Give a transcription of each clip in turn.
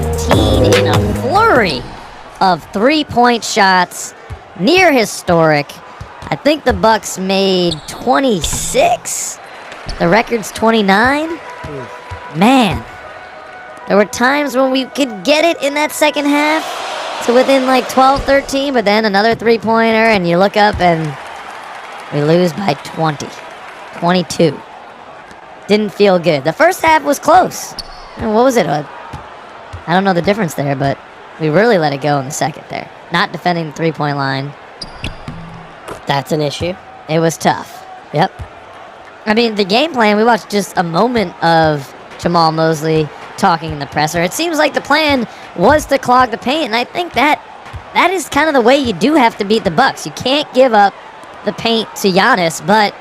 17 in a flurry of three-point shots, near historic. I think the Bucks made 26. The record's 29. Man, there were times when we could get it in that second half to within like 12, 13, but then another three-pointer, and you look up and we lose by 20, 22. Didn't feel good. The first half was close. And what was it? I don't know the difference there, but we really let it go in the second there. Not defending the three-point line. That's an issue. It was tough. Yep. I mean, the game plan, we watched just a moment of Jamal Mosley talking in the presser. It seems like the plan was to clog the paint, and I think that is kind of the way you do have to beat the Bucks. You can't give up the paint to Giannis, but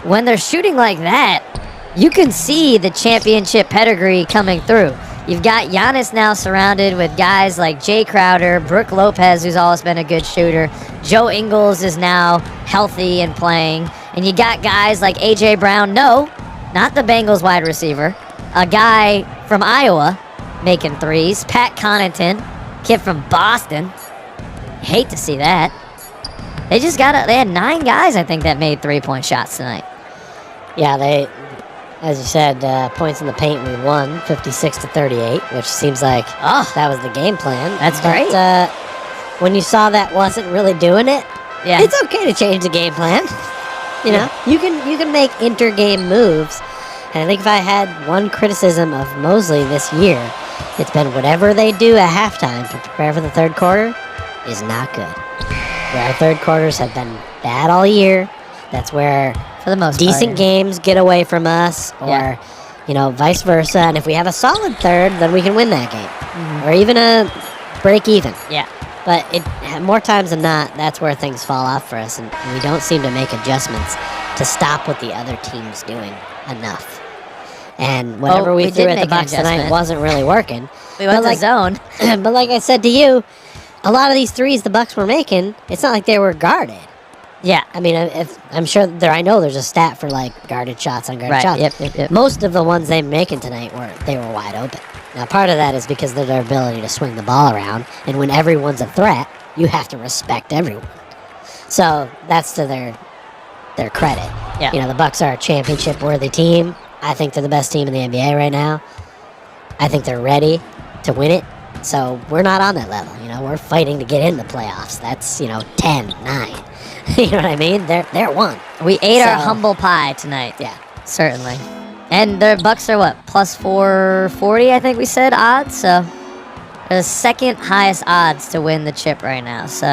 when they're shooting like that, you can see the championship pedigree coming through. You've got Giannis now surrounded with guys like Jay Crowder, Brook Lopez, who's always been a good shooter. Joe Ingles is now healthy and playing. And you got guys like A.J. Brown, no, not the Bengals wide receiver, a guy from Iowa making threes, Pat Connaughton, kid from Boston. Hate to see that. They had 9 guys, I think, that made three-point shots tonight. Yeah, as you said, points in the paint, we won 56-38, which seems like that was the game plan. That's great. When you saw that wasn't really doing it, yeah, it's okay to change the game plan. You know, you can make inter-game moves. And I think if I had one criticism of Mosley this year, it's been whatever they do at halftime to prepare for the third quarter is not good. Where our third quarters have been bad all year. That's where, for the most decent part, games get away from us, or vice versa. And if we have a solid third, then we can win that game, or even a break even. Yeah. But more times than not, that's where things fall off for us, and we don't seem to make adjustments to stop what the other team's doing enough. And whatever we threw at the Bucks tonight wasn't really working. We went to zone. But like I said to you, a lot of these threes the Bucks were making, it's not like they were guarded. Yeah. I mean, I'm sure I know there's a stat for like guarded shots, unguarded shots. Yep. Most of the ones they making tonight were wide open. Now, part of that is because of their ability to swing the ball around, and when everyone's a threat, you have to respect everyone. So that's to their credit. Yeah. You know, the Bucks are a championship-worthy team. I think they're the best team in the NBA right now. I think they're ready to win it. So we're not on that level. You know, we're fighting to get in the playoffs. That's 10, 9. You know what I mean? They're one. We ate our humble pie tonight. Yeah, certainly. And the Bucks are what, plus 440? I think we said odds. So they're the second highest odds to win the chip right now. So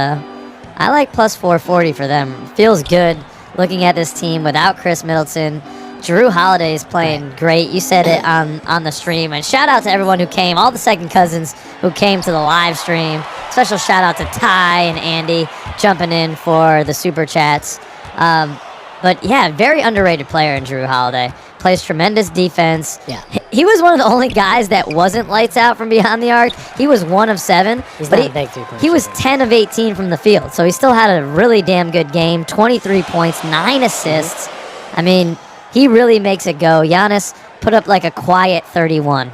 I like plus 440 for them. Feels good looking at this team without Chris Middleton. Jrue Holiday is playing great. You said it on the stream. And shout out to everyone who came, all the second cousins who came to the live stream. Special shout out to Ty and Andy jumping in for the super chats. But yeah, very underrated player in Jrue Holiday. Plays tremendous defense. Yeah. He was one of the only guys that wasn't lights out from behind the arc. He was 1 of 7. He's not a big three-point he was shooter. 10 of 18 from the field. So he still had a really damn good game. 23 points, 9 assists. I mean, he really makes it go. Giannis put up like a quiet 31.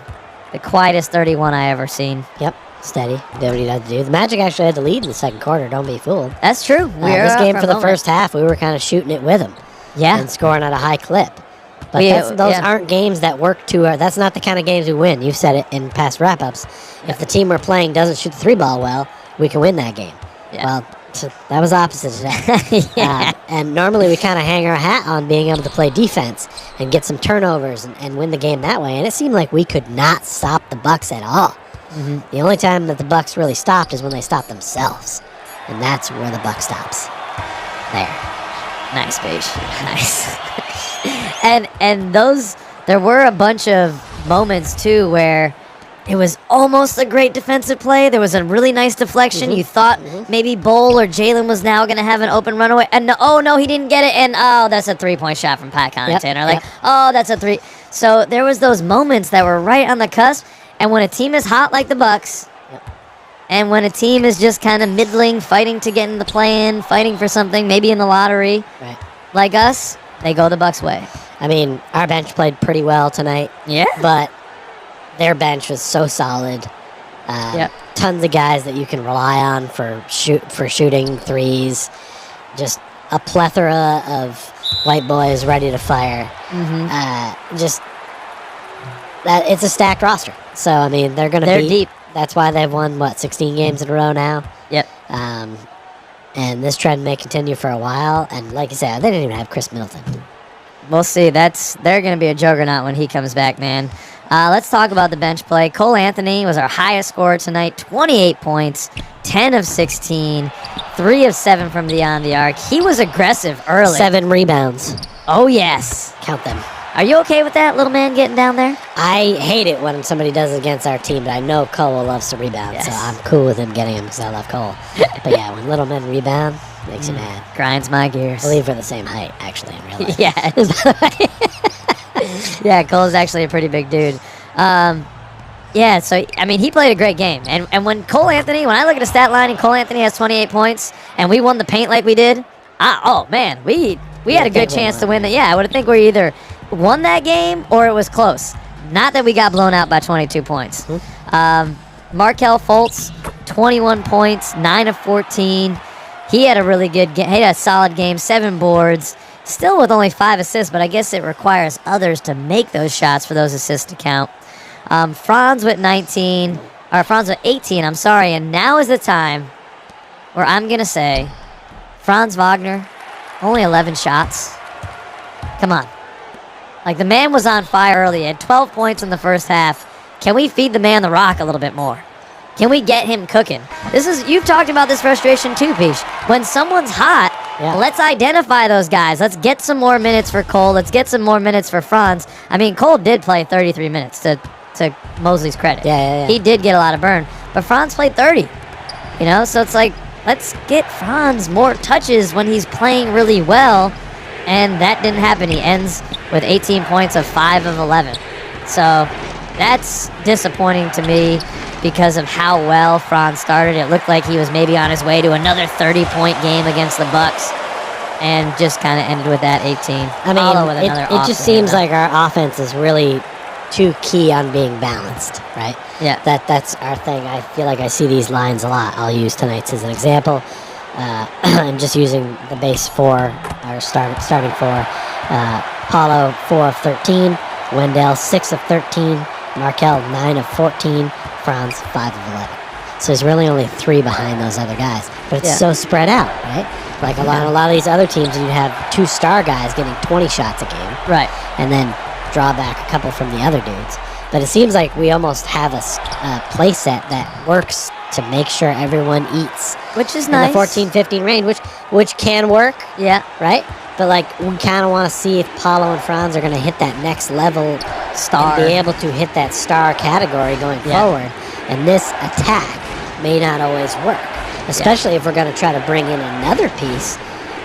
The quietest 31 I ever seen. Yep. Steady. Did what he had to do. The Magic actually had the lead in the second quarter. Don't be fooled. That's true. This game for the first half, we were kind of shooting it with them. Yeah. And scoring at a high clip. But those aren't games that work that's not the kind of games we win. You've said it in past wrap-ups. If the team we're playing doesn't shoot the 3-ball well, we can win that game. Yeah. Well, that was opposite today. Yeah. And normally we kind of hang our hat on being able to play defense and get some turnovers and win the game that way. And it seemed like we could not stop the Bucks at all. Mm-hmm. The only time that the Bucks really stopped is when they stopped themselves. And that's where the buck stops. There. Nice, Beige. Nice. and there were a bunch of moments, too, where it was almost a great defensive play. There was a really nice deflection. You thought maybe Bol or Jalen was now going to have an open runaway. And no, he didn't get it. And, that's a three-point shot from Pat Connaughton. That's a three. So there was those moments that were right on the cusp. And when a team is hot like the Bucks, and when a team is just kind of middling, fighting to get in the play-in, fighting for something, maybe in the lottery, like us, they go the Bucks' way. I mean, our bench played pretty well tonight. Yeah. But their bench was so solid. Yep. Tons of guys that you can rely on for shooting threes. Just a plethora of white boys ready to fire. Just that it's a stacked roster. So I mean, they're deep. That's why they've won 16 games in a row now. Yep. And this trend may continue for a while. And like I said, they didn't even have Chris Middleton. We'll see. They're going to be a juggernaut when he comes back, man. Let's talk about the bench play. Cole Anthony was our highest scorer tonight, 28 points, 10 of 16, 3 of 7 from beyond the arc. He was aggressive early. 7 rebounds. Oh, yes. Count them. Are you okay with that, little man, getting down there? I hate it when somebody does it against our team, but I know Cole loves to rebound, Yes. so I'm cool with him getting him because I love Cole. But yeah, when little men rebound, makes you mad. Grinds my gears. I believe we're the same height, actually, in real life. Yeah. Yeah, Cole's actually a pretty big dude. Yeah, so, I mean, he played a great game. And when Cole Anthony, when I look at a stat line and Cole Anthony has 28 points and we won the paint like we did, oh, man, we had a good chance to win it. Yeah, I would think we either won that game or it was close. Not that we got blown out by 22 points. Markelle Fultz, 21 points, 9 of 14. He had a really good game. He had a solid game, 7 boards. Still with only 5 assists, but I guess it requires others to make those shots for those assists to count. Franz with 18, I'm sorry, and now is the time where I'm going to say Franz Wagner, only 11 shots. Come on. Like, the man was on fire early. He had 12 points in the first half. Can we feed the man the rock a little bit more? Can we get him cooking? You've talked about this frustration too, Peach. When someone's hot, let's identify those guys. Let's get some more minutes for Cole. Let's get some more minutes for Franz. I mean, Cole did play 33 minutes, to Mosley's credit. Yeah. He did get a lot of burn. But Franz played 30. So it's like, let's get Franz more touches when he's playing really well. And that didn't happen. He ends with 18 points of 5 of 11. So that's disappointing to me because of how well Franz started. It looked like he was maybe on his way to another 30-point game against the Bucks, and just kind of ended with that 18. I mean, it just seems like our offense is really too key on being balanced, right? Yeah. That's our thing. I feel like I see these lines a lot. I'll use tonight's as an example. I'm just using the base 4, our starting 4. Paulo, 4 of 13. Wendell, 6 of 13. Markelle, 9 of 14. Franz, 5 of 11. So there's really only 3 behind those other guys. But it's so spread out, right? Like a lot of these other teams, you have 2 star guys getting 20 shots a game. Right. And then draw back a couple from the other dudes. But it seems like we almost have a play set that works to make sure everyone eats. Which is in nice. the 14-15 range, which can work. Yeah. Right? But, like, we kind of want to see if Paulo and Franz are going to hit that next level Star. and be able to hit that star category going forward. And this attack may not always work, especially if we're going to try to bring in another piece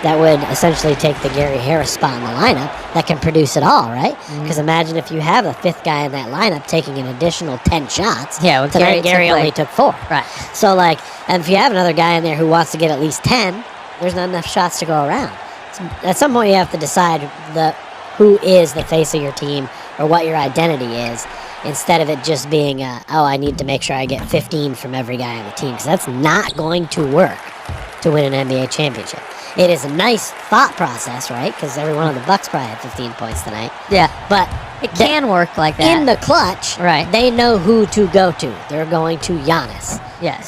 that would essentially take the Gary Harris spot in the lineup that can produce it all, right? Because imagine if you have a 5th guy in that lineup taking an additional 10 shots. Yeah, well, tonight Gary only took 4. Right. So, like, and if you have another guy in there who wants to get at least 10, there's not enough shots to go around. So at some point, you have to decide who is the face of your team or what your identity is, instead of it just being, I need to make sure I get 15 from every guy on the team, because that's not going to work to win an NBA championship. It is a nice thought process, right? Because every one of the Bucks probably had 15 points tonight. Yeah. But it can work like that. In the clutch, right, they know who to go to. They're going to Giannis. Yes.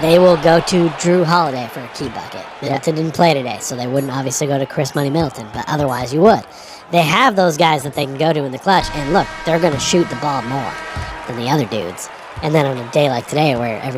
They will go to Drew Holiday for a key bucket. Middleton didn't play today, so they wouldn't obviously go to Chris Money Middleton, but otherwise you would. They have those guys that they can go to in the clutch, and look, they're going to shoot the ball more than the other dudes. And then on a day like today where